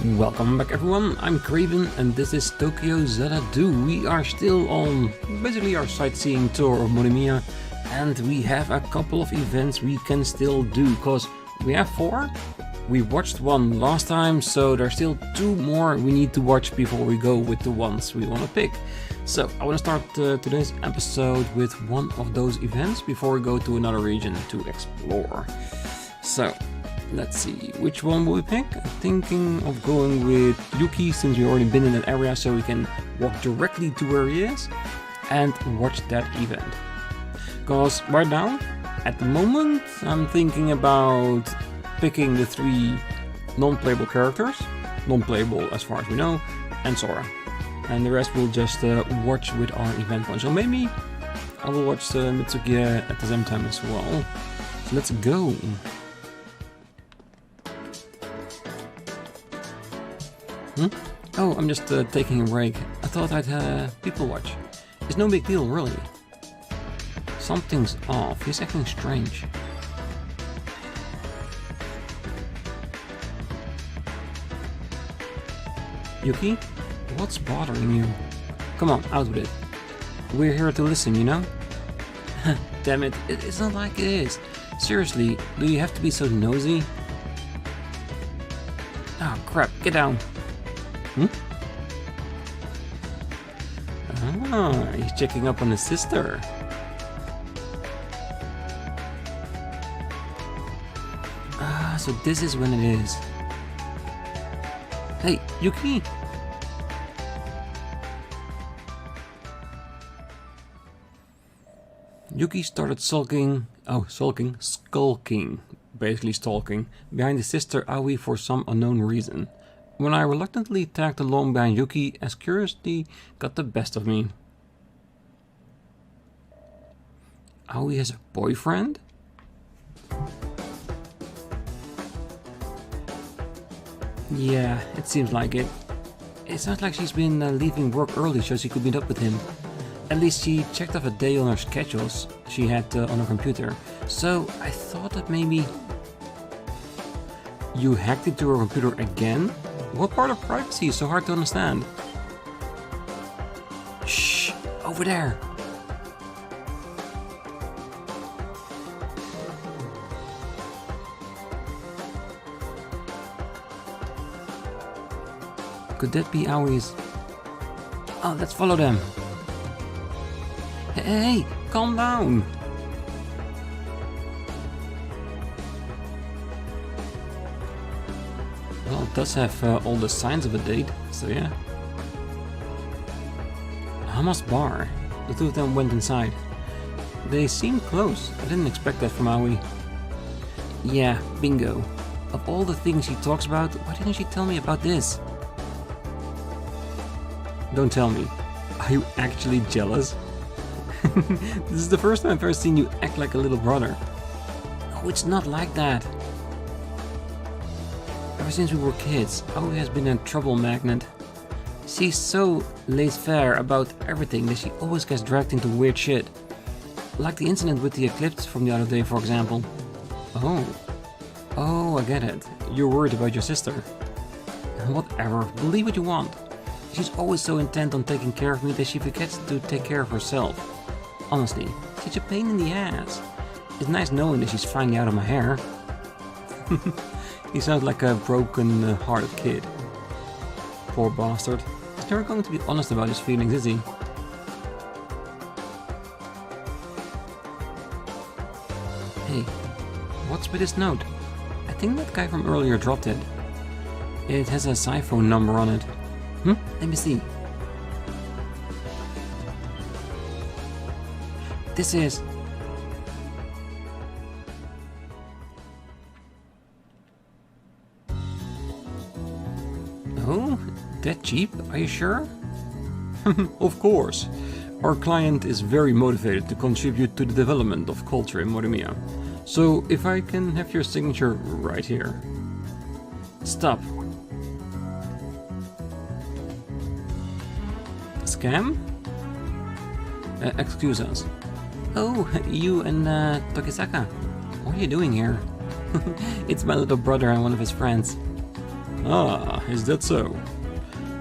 Welcome back everyone, I'm Craven and this is Tokyo Xanadu. We are still on basically our sightseeing tour of Morimiya and we have a couple of events we can still do because we have 4. We watched one last time, so there's still 2 more we need to watch before we go with the ones we want to pick. So I want to start today's episode with one of those events before we go to another region to explore. So let's see, which one will we pick? I'm thinking of going with Yuuki since we've already been in that area, so we can walk directly to where he is and watch that event. Because right now, at the moment, I'm thinking about picking the 3 non-playable characters, non-playable as far as we know, and Sora. And the rest we'll just watch with our event one. So maybe I will watch Mitsukiya at the same time as well. So let's go. Oh, I'm just taking a break. I thought I'd people watch. It's no big deal, really. Something's off. He's acting strange. Yuuki, what's bothering you? Come on, out with it. We're here to listen, you know? Damn it, it's not like it is. Seriously, do you have to be so nosy? Oh crap, get down. Ah, he's checking up on his sister. Ah, so this is when it is. Hey, Yuuki! Yuuki started skulking, basically stalking, behind his sister Aoi for some unknown reason. When I reluctantly tagged along behind Yuuki, as curiosity got the best of me. Aoi has a boyfriend? Yeah, it seems like it. It sounds like she's been leaving work early so she could meet up with him. At least she checked off a day on her schedules she had on her computer. So I thought that maybe... You hacked into her computer again? What part of privacy is so hard to understand? Shh! Over there! Could that be Aoi's? Oh, let's follow them. Hey, calm down! Well, it does have all the signs of a date, so yeah. Hama's bar. The 2 of them went inside. They seemed close. I didn't expect that from Aoi. Yeah, bingo. Of all the things she talks about, why didn't she tell me about this? Don't tell me. Are you actually jealous? This is the first time I've ever seen you act like a little brother. No, it's not like that. Ever since we were kids, Aoi has been a trouble magnet. She's so laissez-faire about everything that she always gets dragged into weird shit. Like the incident with the Eclipse from the other day, for example. Oh, I get it. You're worried about your sister. Whatever, believe what you want. She's always so intent on taking care of me that she forgets to take care of herself. Honestly, she's a pain in the ass. It's nice knowing that she's finally out of my hair. He sounds like a broken-hearted kid. Poor bastard. He's never going to be honest about his feelings, is he? Hey, what's with this note? I think that guy from earlier dropped it. It has a sci phone number on it. Let me see. This is... Oh, that cheap? Are you sure? Of course. Our client is very motivated to contribute to the development of culture in Morimiya. So if I can have your signature right here. Stop. Scam? Excuse us. Oh, you and Tokisaka. What are you doing here? It's my little brother and one of his friends. Ah, is that so?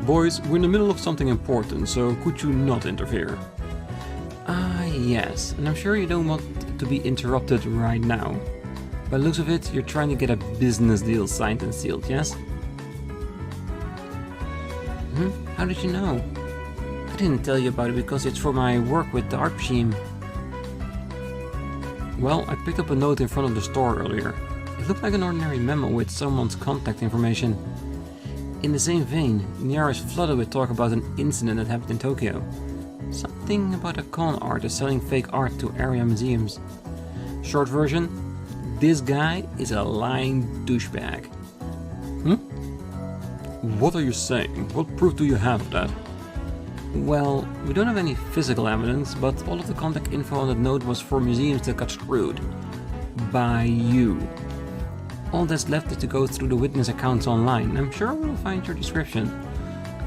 Boys, we're in the middle of something important, so could you not interfere? Ah, yes, and I'm sure you don't want to be interrupted right now. By the looks of it, you're trying to get a business deal signed and sealed, yes? How did you know? I didn't tell you about it because it's for my work with the art machine. Well, I picked up a note in front of the store earlier. It looked like an ordinary memo with someone's contact information. In the same vein, Niara is flooded with talk about an incident that happened in Tokyo. Something about a con artist selling fake art to area museums. Short version, this guy is a lying douchebag. What are you saying? What proof do you have of that? Well, we don't have any physical evidence, but all of the contact info on that note was for museums that got screwed. By you. All that's left is to go through the witness accounts online. I'm sure we'll find your description.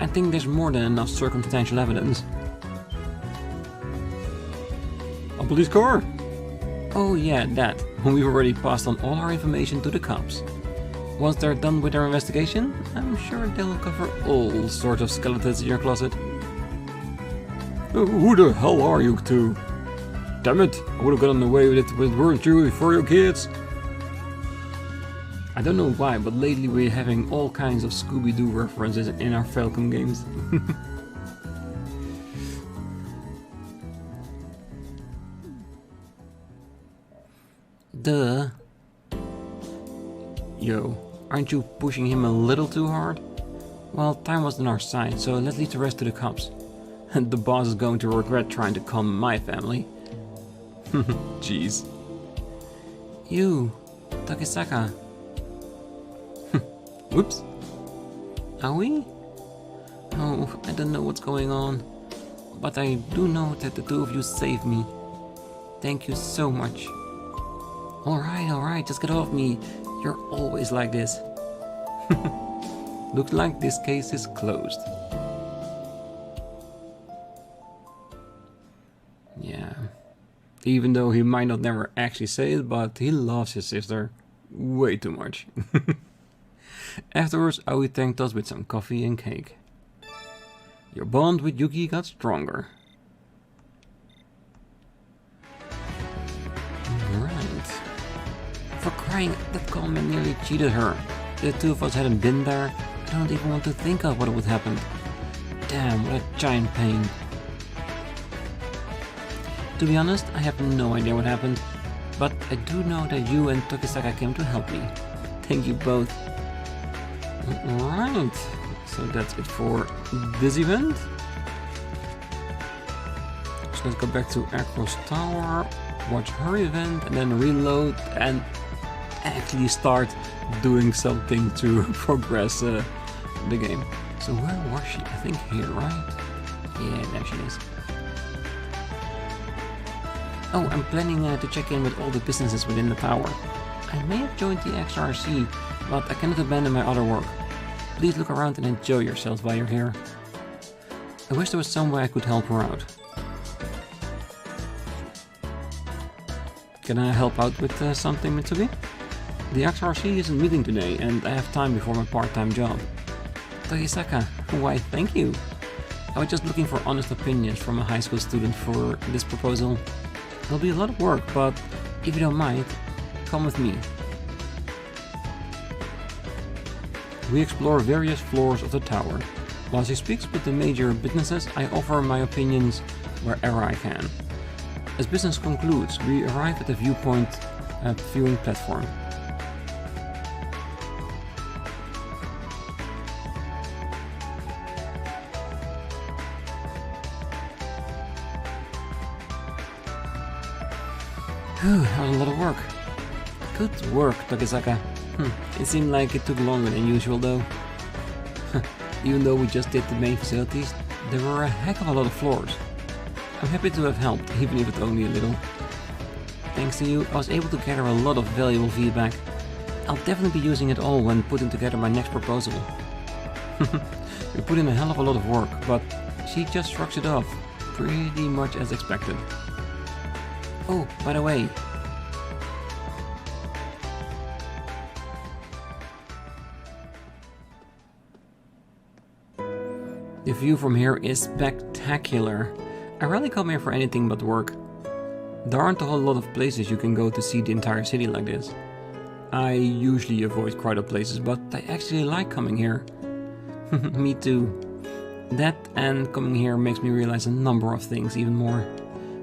I think there's more than enough circumstantial evidence. A police car? Oh yeah, that. We've already passed on all our information to the cops. Once they're done with their investigation, I'm sure they'll uncover all sorts of skeletons in your closet. Who the hell are you two? Damn it, I would have gotten away with it, weren't you, for your kids? I don't know why, but lately we're having all kinds of Scooby-Doo references in our Falcom games. Duh. Yo, aren't you pushing him a little too hard? Well, time was on our side, so let's leave the rest to the cops. And the boss is going to regret trying to calm my family. Jeez. You, Tokisaka. Whoops. Are we? Oh, I don't know what's going on. But I do know that the two of you saved me. Thank you so much. Alright, just get off me. You're always like this. Looks like this case is closed. Yeah. Even though he might not never actually say it, but he loves his sister way too much. Afterwards, Aoi thanked us with some coffee and cake. Your bond with Yuuki got stronger. Right. For crying, that conman nearly cheated her. If the two of us hadn't been there, I don't even want to think of what would happen. Damn, what a giant pain. To be honest, I have no idea what happened, but I do know that you and Tokisaka came to help me. Thank you both. Right, so that's it for this event. So let's go back to Across Tower, watch her event, and then reload and actually start doing something to progress the game. So where was she? I think here, right? Yeah, there she is. Oh, I'm planning to check in with all the businesses within the tower. I may have joined the XRC, but I cannot abandon my other work. Please look around and enjoy yourselves while you're here. I wish there was some way I could help her out. Can I help out with something, Mitsubi? The XRC isn't meeting today, and I have time before my part-time job. Tokisaka, why thank you. I was just looking for honest opinions from a high school student for this proposal. It'll be a lot of work, but if you don't mind, come with me. We explore various floors of the tower. While she speaks with the major businesses, I offer my opinions wherever I can. As business concludes, we arrive at the viewing platform. Whew, that was a lot of work. Good work, Tokisaka. It seemed like it took longer than usual though. Even though we just did the main facilities, there were a heck of a lot of floors. I'm happy to have helped, even if it's only a little. Thanks to you, I was able to gather a lot of valuable feedback. I'll definitely be using it all when putting together my next proposal. We put in a hell of a lot of work, but she just shrugs it off, pretty much as expected. Oh, by the way, The view from here is spectacular. I rarely come here for anything but work. There aren't a whole lot of places you can go to see the entire city like this. I usually avoid crowded places, but I actually like coming here. Me too. That and coming here makes me realize a number of things even more.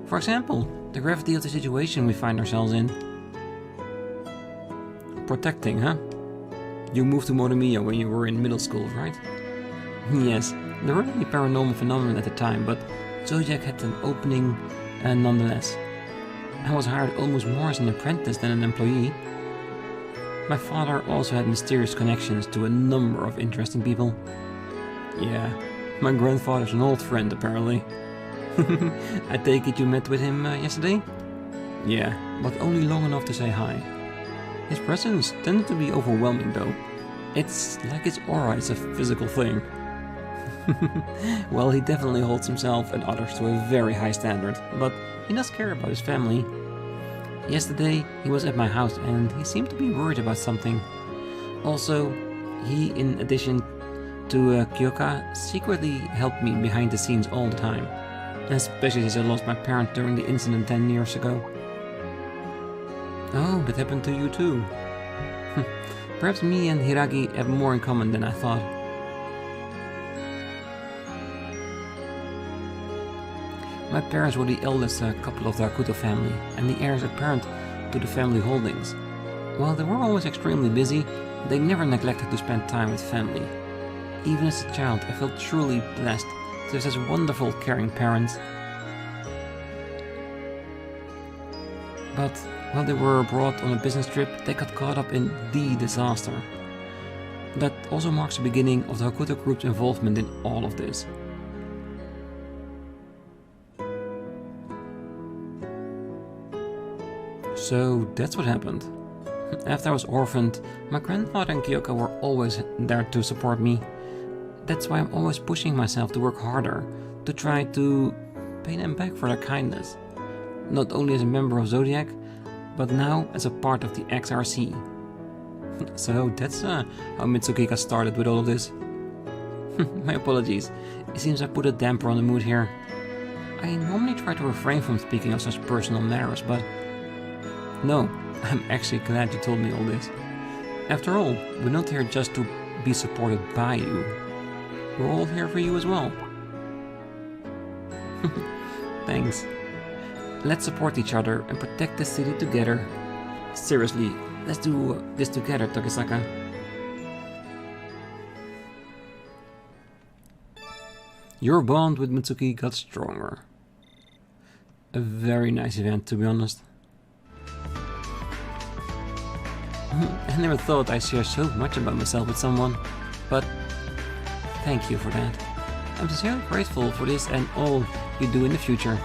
For example, the gravity of the situation we find ourselves in. Protecting, huh? You moved to Morimiya when you were in middle school, right? Yes, there weren't any paranormal phenomena at the time, but Zodiac had an opening nonetheless. I was hired almost more as an apprentice than an employee. My father also had mysterious connections to a number of interesting people. Yeah, my grandfather's an old friend apparently. I take it you met with him yesterday? Yeah, but only long enough to say hi. His presence tended to be overwhelming though. It's like his aura is a physical thing. Well, he definitely holds himself and others to a very high standard, but he does care about his family. Yesterday, he was at my house and he seemed to be worried about something. Also, he, in addition to Kyoka, secretly helped me behind the scenes all the time. Especially since I lost my parent during the incident 10 years ago. Oh, that happened to you too. Perhaps me and Hiragi have more in common than I thought. My parents were the eldest couple of the Hakuto family, and the heirs apparent to the family holdings. While they were always extremely busy, they never neglected to spend time with family. Even as a child, I felt truly blessed to have such wonderful, caring parents. But while they were abroad on a business trip, they got caught up in the disaster. That also marks the beginning of the Hakuto group's involvement in all of this. So that's what happened. After I was orphaned, my grandfather and Kyoka were always there to support me. That's why I'm always pushing myself to work harder, to try to pay them back for their kindness. Not only as a member of Zodiac, but now as a part of the XRC. So that's how Mitsuki got started with all of this. My apologies, it seems I put a damper on the mood here. I normally try to refrain from speaking of such personal matters, but no, I'm actually glad you told me all this. After all, we're not here just to be supported by you. We're all here for you as well. Thanks. Let's support each other and protect the city together. Seriously, let's do this together, Tokisaka. Your bond with Mitsuki got stronger. A very nice event, to be honest. I never thought I'd share so much about myself with someone, but thank you for that. I'm sincerely grateful for this and all you do in the future.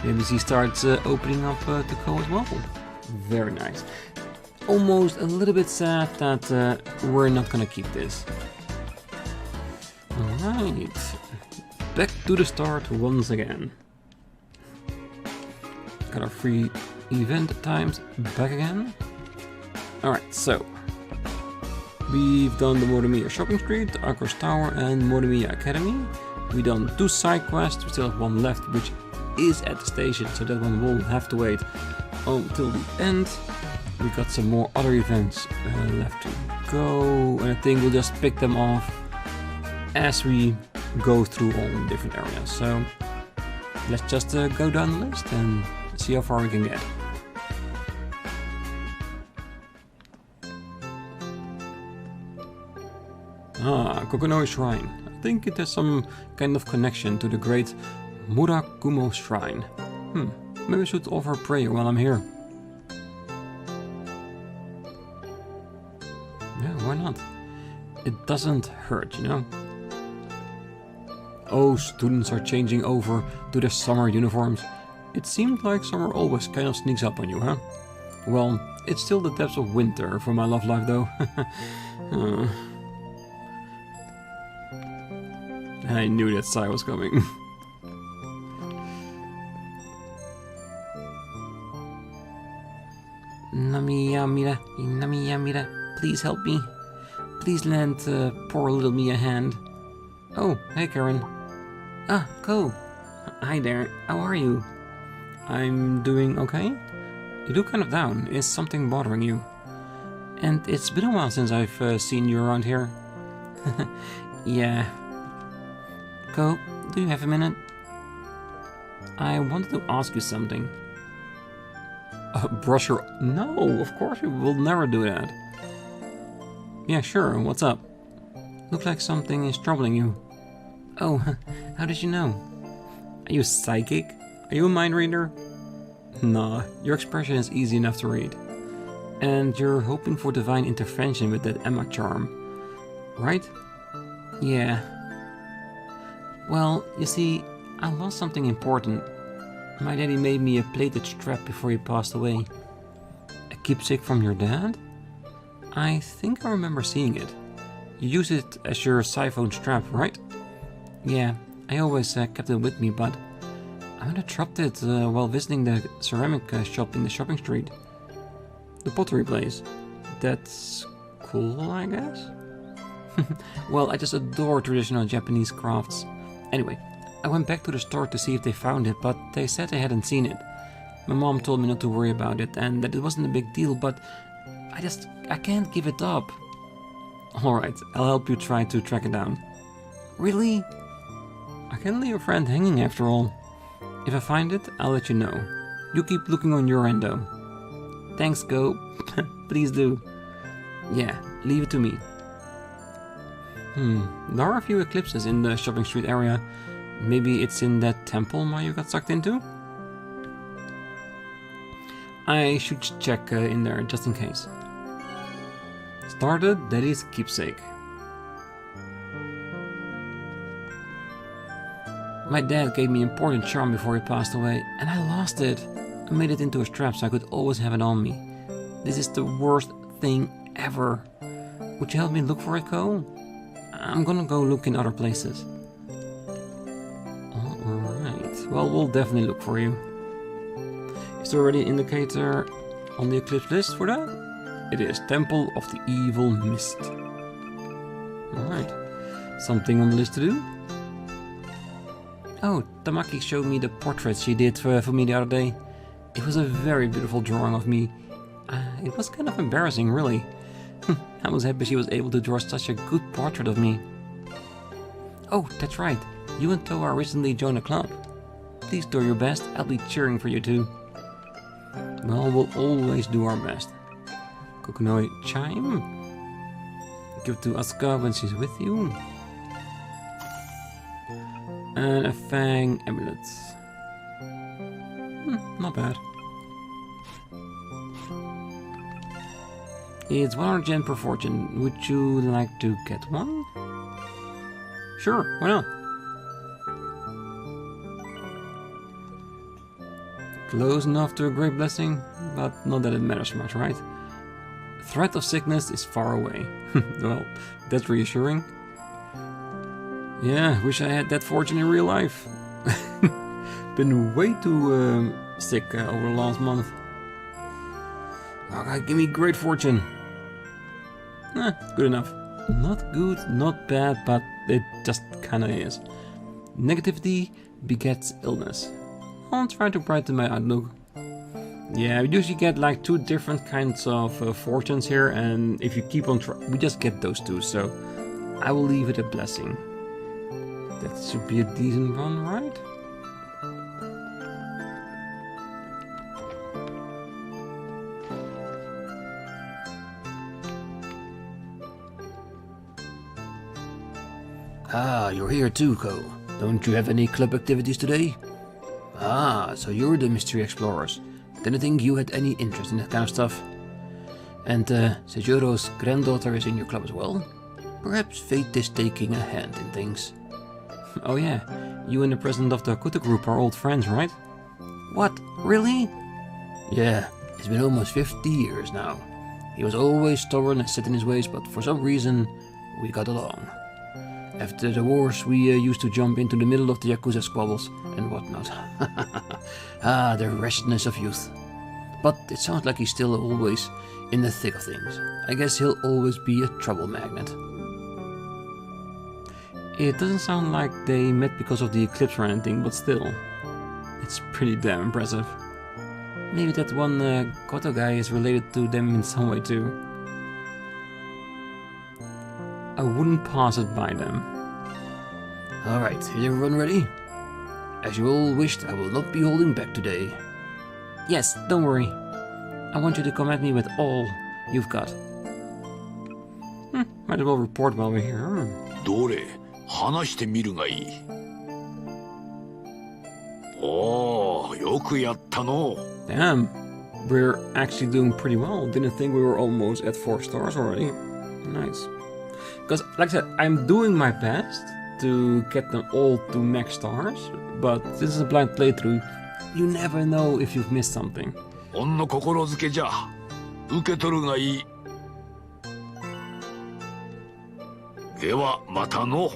Maybe she starts opening up to Kou as well. Very nice. Almost a little bit sad that we're not gonna keep this. Alright, back to the start once again. Got our free event times back again. Alright, so we've done the Morimiya Shopping Street, the Akros Tower and Morimiya Academy. We've done 2 side quests, we still have 1 left which is at the station, so that one will have to wait until the end. We got some more other events left to go, and I think we'll just pick them off as we go through all the different areas. So let's just go down the list and see how far we can get. Ah, Kokonoi Shrine. I think it has some kind of connection to the great Murakumo Shrine. Maybe I should offer a prayer while I'm here. Yeah, why not? It doesn't hurt, you know? Oh, students are changing over to their summer uniforms. It seemed like summer always kind of sneaks up on you, huh? Well, it's still the depths of winter for my love life, though. I knew that sigh was coming. Namiya Mira, please help me. Please lend poor little me a hand. Oh, hey Karen. Ah, Kou. Hi there, how are you? I'm doing okay. You look kind of down. Is something bothering you? And it's been a while since I've seen you around here. Yeah. Kou, do you have a minute? I wanted to ask you something. Brush your... No, of course we will never do that. Yeah, sure, what's up? Looks like something is troubling you. Oh, how did you know? Are you psychic? Are you a mind reader? Nah, your expression is easy enough to read. And you're hoping for divine intervention with that Emma charm, right? Yeah. Well, you see, I lost something important. My daddy made me a plated strap before he passed away. A keepsake from your dad? I think I remember seeing it. You use it as your siphon strap, right? Yeah, I always kept it with me, but I might have dropped it while visiting the ceramic shop in the shopping street. The pottery place. That's cool, I guess? Well, I just adore traditional Japanese crafts. Anyway, I went back to the store to see if they found it, but they said they hadn't seen it. My mom told me not to worry about it and that it wasn't a big deal, but I can't give it up. Alright, I'll help you try to track it down. Really? I can't leave a friend hanging after all. If I find it, I'll let you know. You keep looking on your end though. Thanks, Kou. Please do. Yeah, leave it to me. There are a few eclipses in the shopping street area. Maybe it's in that temple Mayu got sucked into? I should check in there just in case. Started Daddy's keepsake. My dad gave me an important charm before he passed away, and I lost it. I made it into a strap so I could always have it on me. This is the worst thing ever. Would you help me look for it, Kou? I'm gonna go look in other places. Alright, well, we'll definitely look for you. Is there already an indicator on the Eclipse list for that? It is Temple of the Evil Mist. Alright, something on the list to do? Oh, Tamaki showed me the portrait she did for me the other day. It was a very beautiful drawing of me. It was kind of embarrassing, really. I was happy she was able to draw such a good portrait of me. Oh, that's right. You and Toa recently joined a club. Please do your best. I'll be cheering for you too. Well, we'll always do our best. Kokonoi chime. Give it to Asuka when she's with you. And a Fang amulet. Not bad. It's 100 yen per fortune. Would you like to get one? Sure, why not? Close enough to a great blessing, but not that it matters much, right? Threat of sickness is far away. Well, that's reassuring. Yeah, wish I had that fortune in real life. Been way too sick over the last month. Oh, give me great fortune. Good enough. Not good, not bad, but it just kinda is. Negativity begets illness. I'll try to brighten my outlook. Yeah, we usually get like 2 different kinds of fortunes here, and if you keep on we just get those 2, so I will leave it a blessing. That should be a decent run, right? Ah, you're here too, Kou. Don't you have any club activities today? Ah, so you're the mystery explorers. Didn't think you had any interest in that kind of stuff. And Seijuro's granddaughter is in your club as well? Perhaps fate is taking a hand in things. Oh yeah, you and the president of the Kuta group are old friends, right? What, really? Yeah, it's been almost 50 years now. He was always stubborn and set in his ways, but for some reason, we got along. After the wars, we used to jump into the middle of the Yakuza squabbles and whatnot. Ah, the rashness of youth. But it sounds like he's still always in the thick of things. I guess he'll always be a trouble magnet. It doesn't sound like they met because of the Eclipse or anything, but still. It's pretty damn impressive. Maybe that one Koto guy is related to them in some way too. I wouldn't pass it by them. Alright, is everyone ready? As you all wished, I will not be holding back today. Yes, don't worry. I want you to come at me with all you've got. Might as well report while we're here. どれ、話してみるがいい。おお、よくやったの。Damn, we're actually doing pretty well. Didn't think we were almost at 4 stars already. Nice. Because, like I said, I'm doing my best to get them all to max stars, but this is a blind playthrough. You never know if you've missed something. ほんの心づけじゃ。受け取るがいい。ではまたの。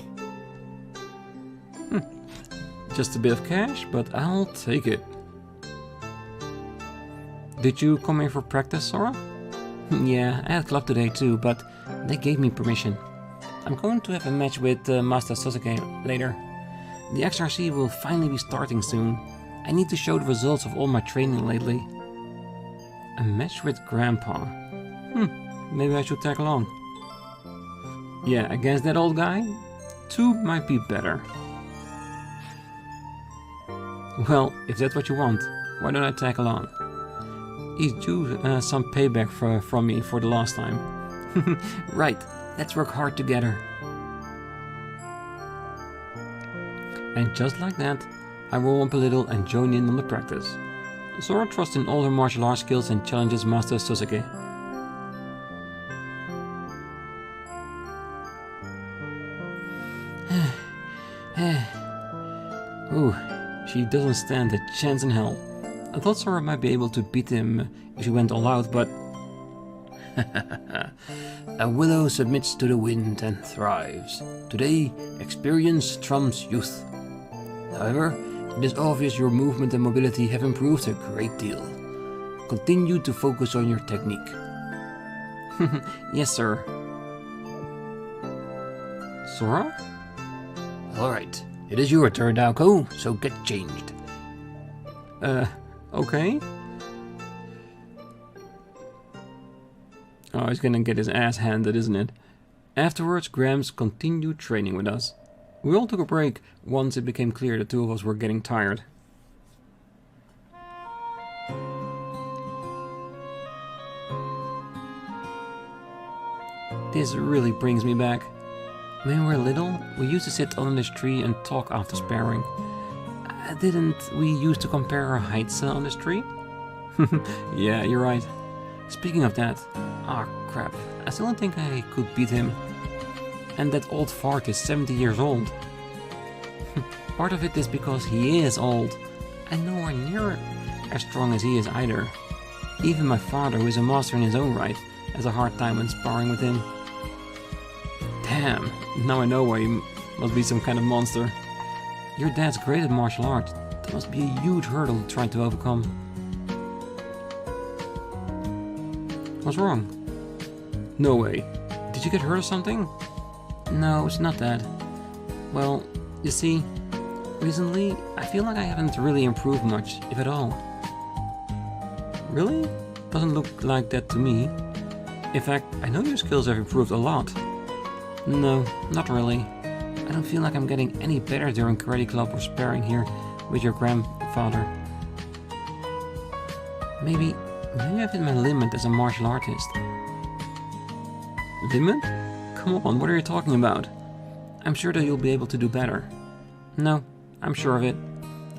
Just a bit of cash, but I'll take it. Did you come here for practice, Sora? Yeah, I had club today too, but they gave me permission. I'm going to have a match with Master Sasuke later. The XRC will finally be starting soon. I need to show the results of all my training lately. A match with Grandpa. Maybe I should tag along. Yeah, against that old guy, 2 might be better. Well, if that's what you want, why don't I tag along? He's due some payback from me for the last time. Right, let's work hard together. And just like that, I roll up a little and join in on the practice. Sora trusts in all her martial arts skills and challenges Master Sasuke. Ooh, she doesn't stand a chance in hell. I thought Sora might be able to beat him if she went all out, but... A willow submits to the wind and thrives. Today, experience trumps youth. However, it is obvious your movement and mobility have improved a great deal. Continue to focus on your technique. Yes, sir. Sora? Alright, it is your turn now, Kou, so get changed. Okay. Oh, he's gonna get his ass handed, isn't it? Afterwards, Gramps continued training with us. We all took a break once it became clear the two of us were getting tired. This really brings me back. When we were little, we used to sit under this tree and talk after sparring. Didn't we used to compare our heights on this tree? Yeah, you're right. Speaking of that, crap, I still don't think I could beat him. And that old fart is 70 years old. Part of it is because he is old, and nowhere near as strong as he is either. Even my father, who is a master in his own right, has a hard time when sparring with him. Damn, now I know why he must be some kind of monster. Your dad's great at martial arts. That must be a huge hurdle to try to overcome. What's wrong? No way. Did you get hurt or something? No, it's not that. Well, you see, recently I feel like I haven't really improved much, if at all. Really? Doesn't look like that to me. In fact, I know your skills have improved a lot. No, not really. I don't feel like I'm getting any better during karate club or sparring here with your grandfather. Maybe I've hit my limit as a martial artist. Limit? Come on, what are you talking about? I'm sure that you'll be able to do better. No, I'm sure of it.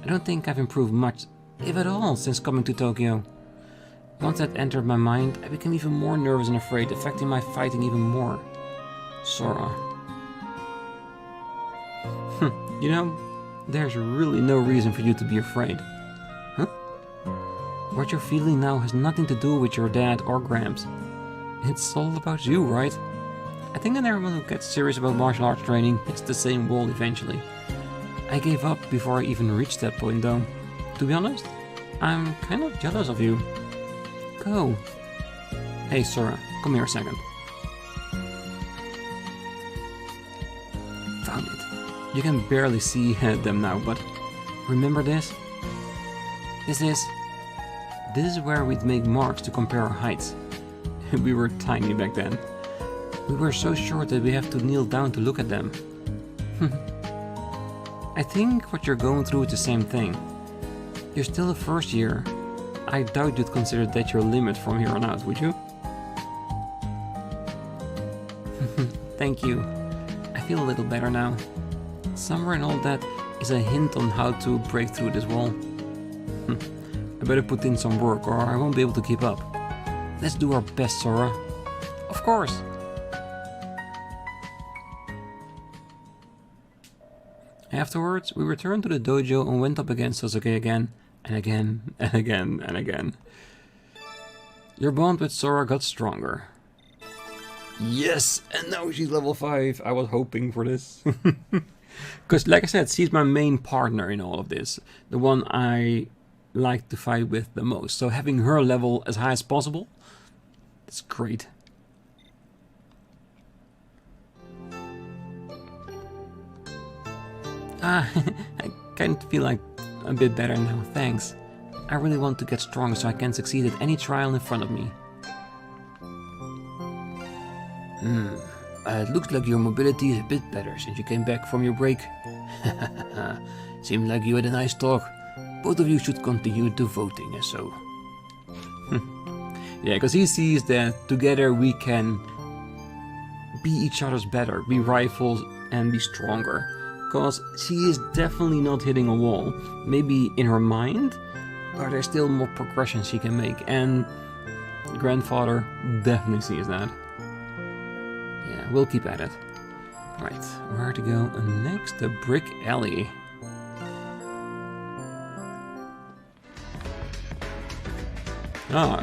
I don't think I've improved much, if at all, since coming to Tokyo. Once that entered my mind, I became even more nervous and afraid, affecting my fighting even more. Sora. You know, there's really no reason for you to be afraid. Huh? What you're feeling now has nothing to do with your dad or Gramps. It's all about you, right? I think that everyone who gets serious about martial arts training hits the same wall eventually. I gave up before I even reached that point though. To be honest, I'm kind of jealous of you. Go. Hey Sora, come here a second. Found it. You can barely see them now, but remember this? This is where we'd make marks to compare our heights. We were tiny back then. We were so short that we have to kneel down to look at them. I think what you're going through is the same thing. You're still a first year. I doubt you'd consider that your limit from here on out, would you? Thank you. I feel a little better now. Somewhere in all that is a hint on how to break through this wall. I better put in some work or I won't be able to keep up. Let's do our best, Sora. Of course! Afterwards, we returned to the dojo and went up against Sasuke again, and again, and again, and again. Your bond with Sora got stronger. Yes! And now she's level 5. I was hoping for this. Because, like I said, she's my main partner in all of this. The one I like to fight with the most. So having her level as high as possible, it's great. I kind of feel like a bit better now, thanks. I really want to get stronger so I can succeed at any trial in front of me. It looks like your mobility is a bit better since you came back from your break. Seemed like you had a nice talk. Both of you should continue devoting as so. Yeah, because he sees that together we can be each other's better, be rivals and be stronger. Because she is definitely not hitting a wall. Maybe in her mind, but there's still more progression she can make. And grandfather definitely sees that. Yeah, we'll keep at it. Right, where to go next? The Brick Alley.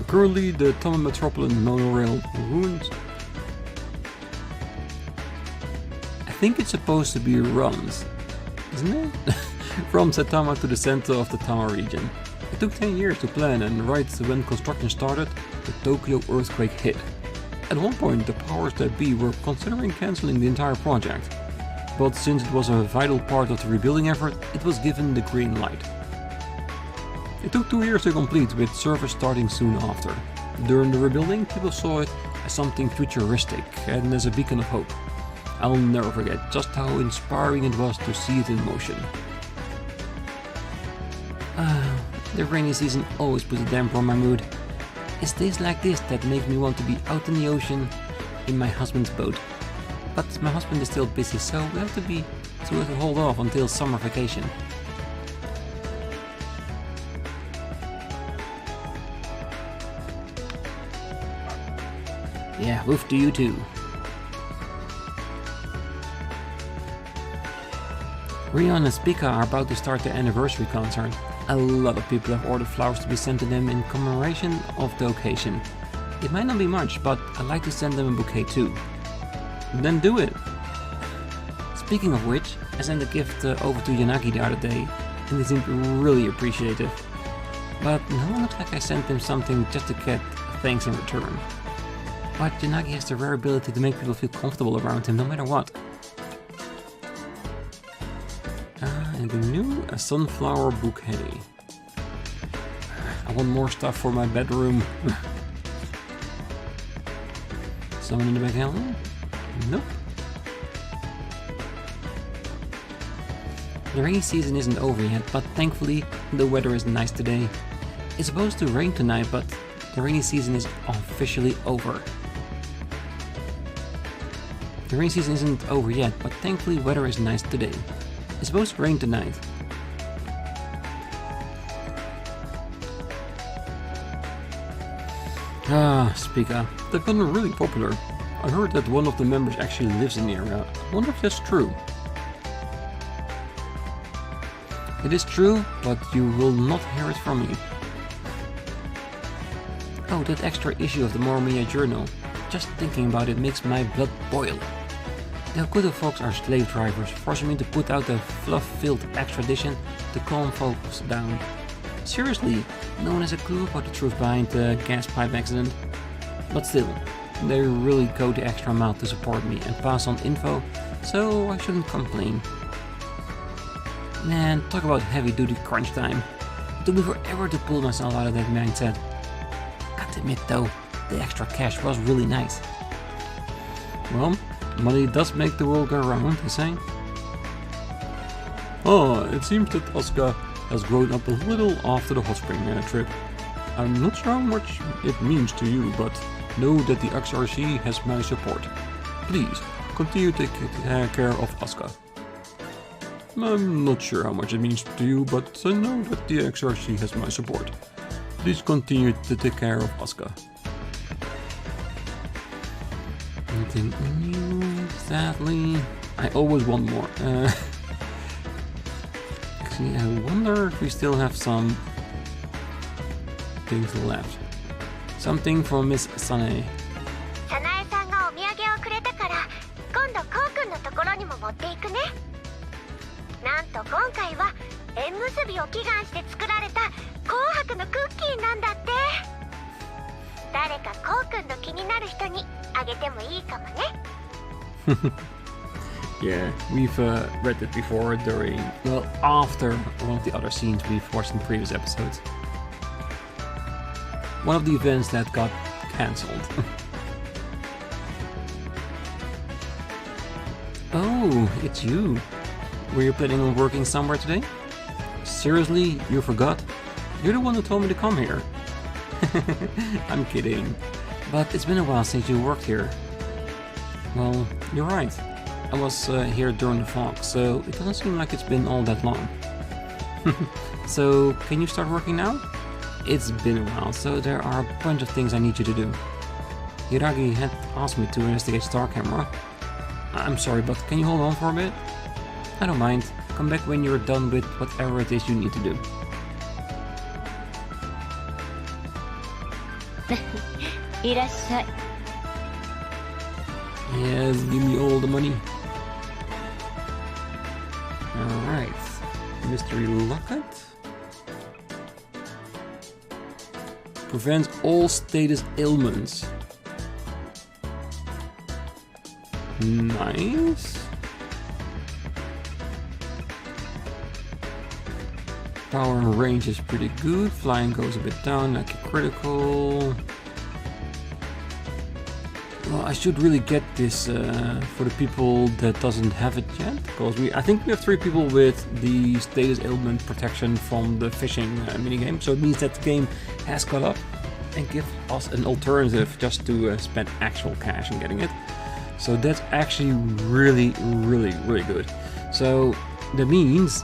Currently the Tama Metropolitan monorail ruins. I think it's supposed to be runs, isn't it? From Saitama to the center of the Tama region. It took 10 years to plan, and right when construction started, the Tokyo earthquake hit. At one point, the powers that be were considering cancelling the entire project, but since it was a vital part of the rebuilding effort, it was given the green light. It took 2 years to complete, with service starting soon after. During the rebuilding, people saw it as something futuristic and as a beacon of hope. I'll never forget just how inspiring it was to see it in motion. The rainy season always puts a damper on my mood. It's days like this that make me want to be out in the ocean in my husband's boat. But my husband is still busy, so we have to hold off until summer vacation. Yeah, woof to you too. Rion and Spica are about to start their anniversary concert. A lot of people have ordered flowers to be sent to them in commemoration of the occasion. It might not be much, but I'd like to send them a bouquet too. Then do it! Speaking of which, I sent a gift over to Yanagi the other day, and they seemed really appreciative. But no one looks like I sent him something just to get thanks in return. But Yanagi has the rare ability to make people feel comfortable around him no matter what. And a sunflower bouquet. I want more stuff for my bedroom. Someone in the back alley? Nope. The rainy season isn't over yet, but thankfully the weather is nice today. It's supposed to rain tonight, but the rainy season is officially over. The rainy season isn't over yet, but thankfully weather is nice today. It's supposed to rain tonight. Spica. They've gotten really popular. I heard that one of the members actually lives in the area. I wonder if that's true. It is true, but you will not hear it from me. Oh, that extra issue of the Morimiya journal. Just thinking about it makes my blood boil. The Hokuto folks are slave drivers, forcing me to put out the fluff-filled extra edition to calm folks down. Seriously, no one has a clue about the truth behind the gas pipe accident. But still, they really go the extra mile to support me and pass on info so I shouldn't complain. Man, talk about heavy-duty crunch time. It took me forever to pull myself out of that mindset. Got to admit though, the extra cash was really nice. Well, money does make the world go round, they say. Oh, it seems that Asuka has grown up a little after the hot spring trip. I'm not sure how much it means to you, but know that the XRC has my support. Please, continue to take care of Asuka. I'm not sure how much it means to you, but I know that the XRC has my support. Please continue to take care of Asuka. Anything new, sadly? I always want more. Actually, I wonder if we still have some things left. Something from Miss Sane. 早苗さんがお土産をくれたから、今度こうくんのところにも持っていくね。なんと今回は縁結びを祈願して作られた紅白のクッキーなんだって。誰かこうくんの気になる人にあげてもいいかもね。Yeah, we've read it before during, well, after one of the other scenes we've watched in previous episodes. One of the events that got cancelled. Oh, it's you. Were you planning on working somewhere today? Seriously, you forgot? You're the one who told me to come here. I'm kidding. But it's been a while since you worked here. Well, you're right. I was here during the fog, so it doesn't seem like it's been all that long. So, can you start working now? It's been a while, so there are a bunch of things I need you to do. Hiragi had asked me to investigate Star Camera. I'm sorry, but can you hold on for a bit? I don't mind. Come back when you're done with whatever it is you need to do. Yes, give me all the money. Alright. Mystery locket. Prevents all status ailments. Nice. Power and range is pretty good. Flying goes a bit down, like a critical. Well, I should really get this for the people that doesn't have it yet, because I think we have 3 people with the status ailment protection from the fishing minigame, so it means that the game has caught up and gives us an alternative just to spend actual cash on getting it. So that's actually really good. So that means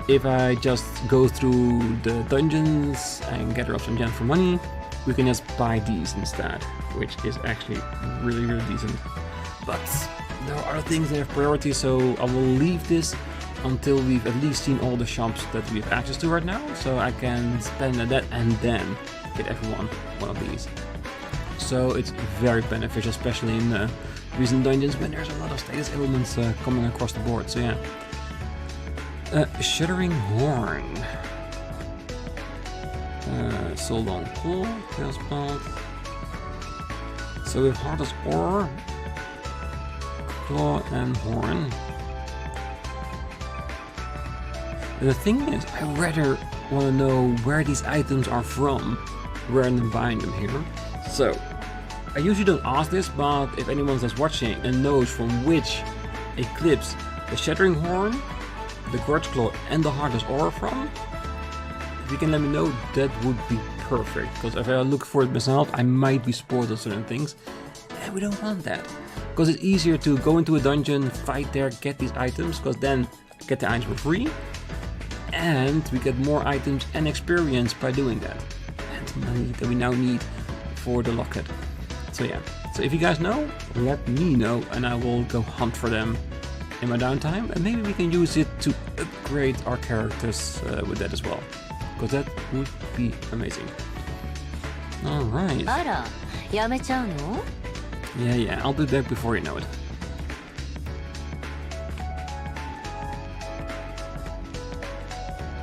if I just go through the dungeons and get some gems for money, we can just buy these instead, which is actually really decent. But there are other things that have priority, so I will leave this until we've at least seen all the shops that we have access to right now, so I can spend that and then get everyone one of these. So it's very beneficial, especially in recent dungeons when there's a lot of status ailments coming across the board. So yeah. Shuddering Horn. Sold on Claw, Chaos Plant. So we have Heartless Ore, Claw and Horn. And the thing is, I rather want to know where these items are from rather than buying them here. So, I usually don't ask this, but if anyone that's watching and knows from which Eclipse the Shattering Horn, the Grudge Claw and the Heartless Ore are from, if you can let me know, that would be perfect. Because if I look for it myself, I might be spoiled on certain things, and we don't want that. Because it's easier to go into a dungeon, fight there, get these items, because then get the items for free, and we get more items and experience by doing that. And money that we now need for the locket. So yeah, so if you guys know, let me know, and I will go hunt for them in my downtime, and maybe we can use it to upgrade our characters with that as well. Because that would be amazing. Alright. Yeah, I'll be back before you know it.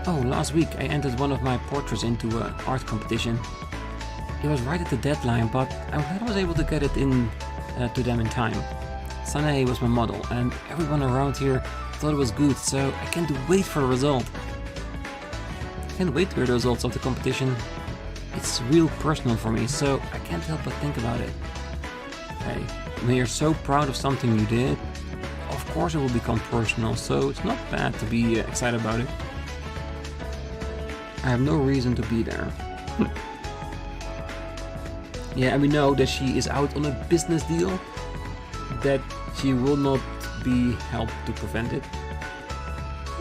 Oh, last week I entered one of my portraits into an art competition. It was right at the deadline, but I'm glad I was able to get it in to them in time. Sanae was my model, and everyone around here thought it was good, so I can't wait for the result. I can't wait to hear the results of the competition. It's real personal for me, so I can't help but think about it. Hey, when you're so proud of something you did, of course it will become personal, so it's not bad to be excited about it. I have no reason to be there. Yeah, and we know that she is out on a business deal, that she will not be helped to prevent it.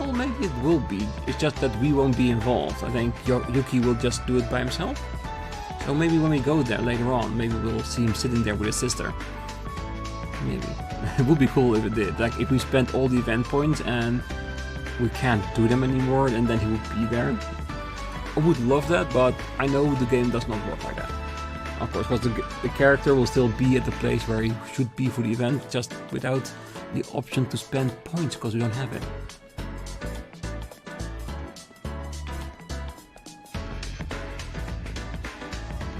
Well, maybe it will be, it's just that we won't be involved. I think Yuuki will just do it by himself. So maybe when we go there later on, maybe we'll see him sitting there with his sister. Maybe. It would be cool if it did. Like if we spent all the event points and we can't do them anymore, and then he would be there. I would love that, but I know the game does not work like that. Of course, because the character will still be at the place where he should be for the event, just without the option to spend points, because we don't have it.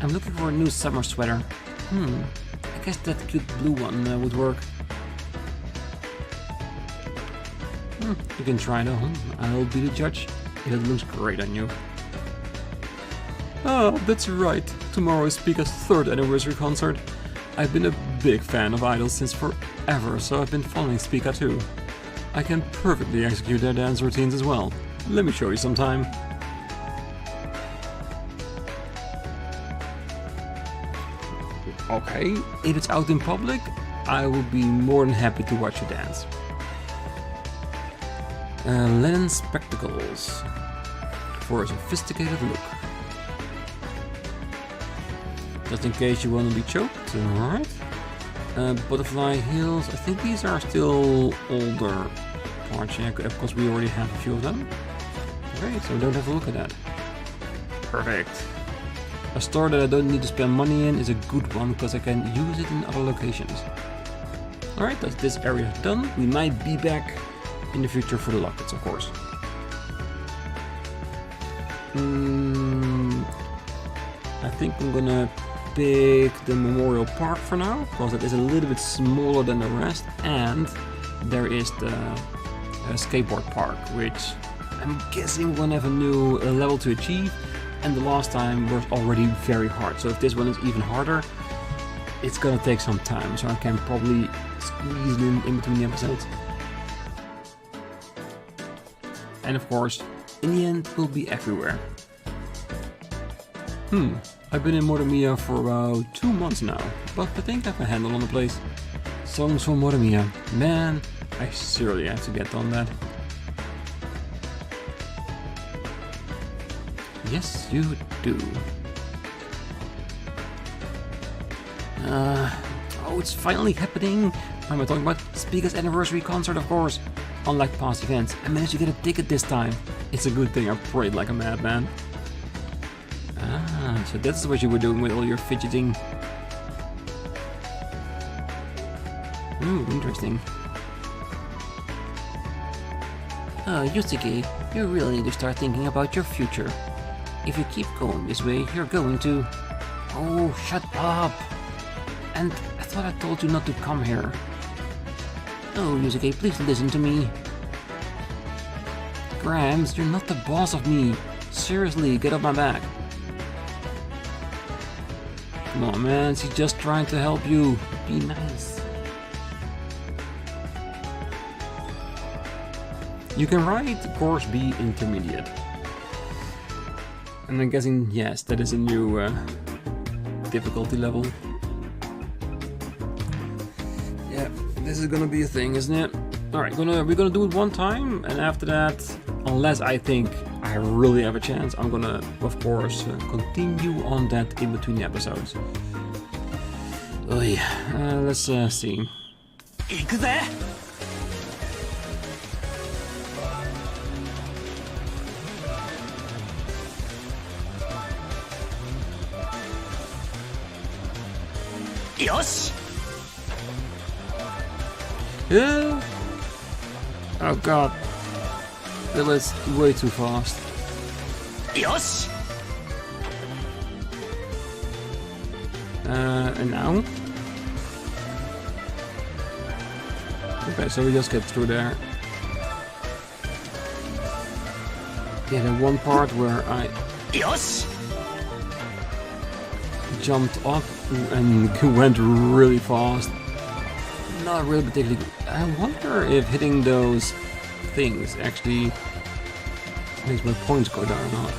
I'm looking for a new summer sweater. I guess that cute blue one would work. You can try it on. I'll be the judge if it looks great on you. Oh, that's right. Tomorrow is Pika's 3rd anniversary concert. I've been a big fan of idols since forever, so I've been following Pika too. I can perfectly execute their dance routines as well. Let me show you sometime. Okay, if it's out in public, I will be more than happy to watch you dance. Linen spectacles for a sophisticated look. Just in case you want to be choked, alright. Butterfly heels, I think these are still older parts, yeah, because we already have a few of them. Okay, so we don't have to look at that. Perfect. A store that I don't need to spend money in is a good one, because I can use it in other locations. Alright, that's this area done. We might be back in the future for the lockets, of course. I think I'm gonna pick the Memorial Park for now, because it is a little bit smaller than the rest, and there is the skateboard park, which I'm guessing we're gonna have a new level to achieve, and the last time was already very hard, so if this one is even harder, it's gonna take some time, so I can probably squeeze in between the episodes. And of course, in the end, we'll be everywhere. I've been in Morimiya for about 2 months now, but I think I have a handle on the place. Songs from Morimiya. Man, I surely have to get on that. Yes, you do. Oh, it's finally happening. What am I talking about? Pika's anniversary concert, of course. Unlike past events, I managed to get a ticket this time. It's a good thing I prayed like a madman. Ah, so that's what you were doing with all your fidgeting. Interesting. Oh, Yusuke, you really need to start thinking about your future. If you keep going this way, you're going to... Oh, shut up! And I thought I told you not to come here. Oh, Yusuke, please listen to me. Grams, you're not the boss of me. Seriously, get off my back. Come on, man, she's just trying to help you. Be nice. You can write course B intermediate. And I'm guessing, yes, that is a new difficulty level. Yeah, this is gonna be a thing, isn't it? Alright, we're gonna do it one time, and after that, unless I think I really have a chance, I'm gonna, of course, continue on that in between the episodes. Oh yeah, let's see. 行くぜ。よし。 Yeah. Oh god. That was way too fast. よし。 And now? Okay, so we just get through there. Yeah, the one part where I jumped up and went really fast. Not really particularly good. I wonder if hitting those things actually makes my points go down or not.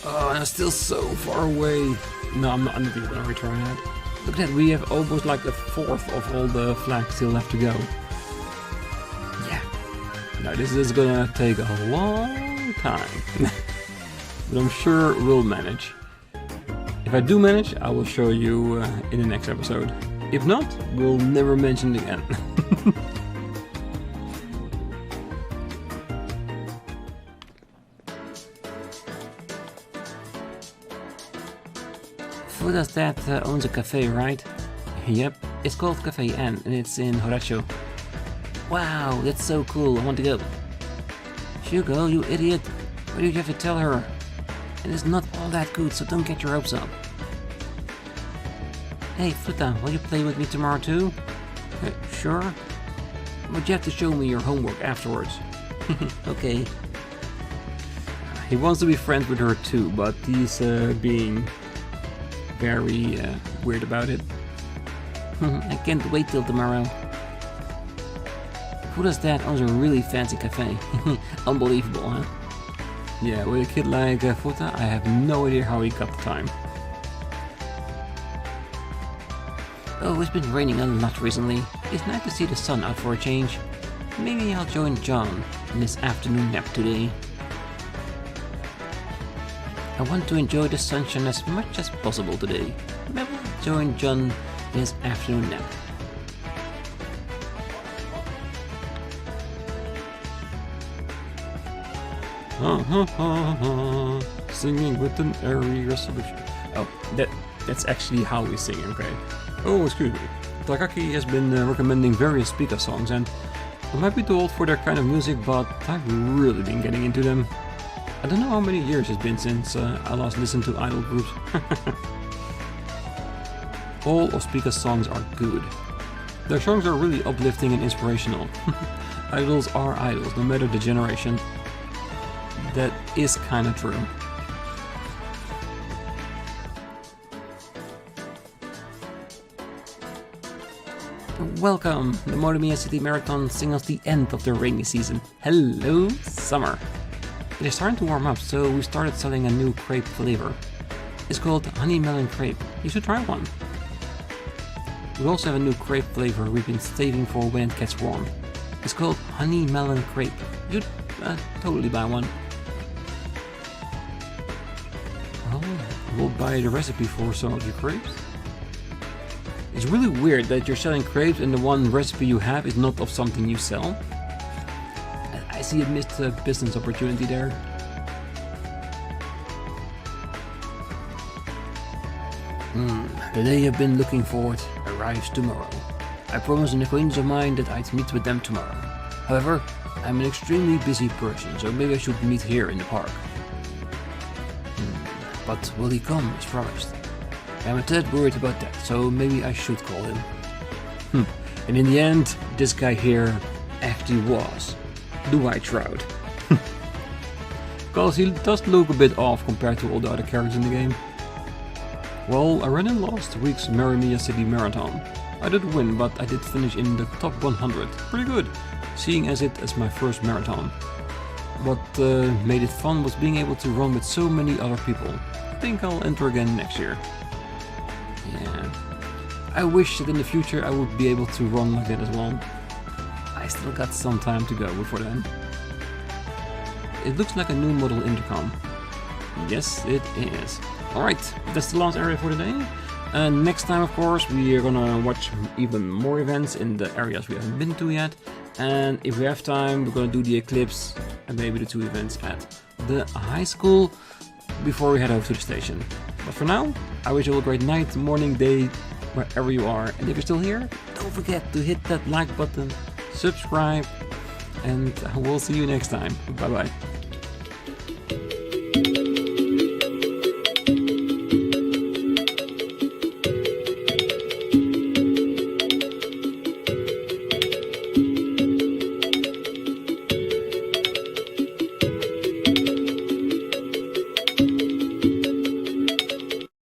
Oh, and I'm still so far away. No, I'm not even gonna retry that. Look at that, we have almost like a fourth of all the flags still left to go. Yeah. Now this is gonna take a long time. But I'm sure we'll manage. If I do manage, I will show you in the next episode. If not, we'll never mention it again. Fuda's dad owns a cafe, right? Yep, it's called Cafe N and it's in Horacho. Wow, that's so cool, I want to go. Shugo, you idiot. Why did you have to tell her? It is not all that good, so don't get your hopes up. Hey, Futa, will you play with me tomorrow too? Sure. But you have to show me your homework afterwards. Okay. He wants to be friends with her too, but he's being very weird about it. I can't wait till tomorrow. Futa's dad owns a really fancy cafe. Unbelievable, huh? Yeah, with a kid like Futa, I have no idea how he got the time. Oh, it's been raining a lot recently. It's nice to see the sun out for a change. Maybe I'll join John in his afternoon nap today. I want to enjoy the sunshine as much as possible today. Maybe I'll join John in his afternoon nap. Singing with an airy resolution. Oh, that's actually how we sing, okay? Oh, excuse me. Takaki has been recommending various Pika songs, and I might be too old for their kind of music, but I've really been getting into them. I don't know how many years it's been since I last listened to idol groups. All of Pika's songs are good. Their songs are really uplifting and inspirational. Idols are idols, no matter the generation. That is kinda true. Welcome! The Morimiya City Marathon signals the end of the rainy season. Hello, summer! It is starting to warm up, so we started selling a new crepe flavor. It's called Honey Melon Crepe. You should try one. We also have a new crepe flavor we've been saving for when it gets warm. It's called Honey Melon Crepe. You'd totally buy one. Oh, we'll buy the recipe for some of your crepes. It's really weird that you're selling crepes and the one recipe you have is not of something you sell. I see a missed business opportunity there. The day I've been looking forward arrives tomorrow. I promised an acquaintance of mine that I'd meet with them tomorrow. However, I'm an extremely busy person, so maybe I should meet here in the park. But will he come as promised? I'm a tad worried about that, so maybe I should call him. And in the end, this guy here actually was the White Shroud. Because he does look a bit off compared to all the other characters in the game. Well, I ran in last week's Morimiya City Marathon. I did win, but I did finish in the top 100. Pretty good, seeing as it as my first marathon. What made it fun was being able to run with so many other people. I think I'll enter again next year. Yeah, I wish that in the future I would be able to run like that as well. I still got some time to go before then. It looks like a new model intercom. Yes, it is. Alright, that's the last area for today. And next time, of course, we are gonna watch even more events in the areas we haven't been to yet. And if we have time, we're gonna do the Eclipse and maybe the 2 events at the high school before we head over to the station. But for now, I wish you all a great night, morning, day, wherever you are. And if you're still here, don't forget to hit that like button, subscribe, and we'll see you next time. Bye bye.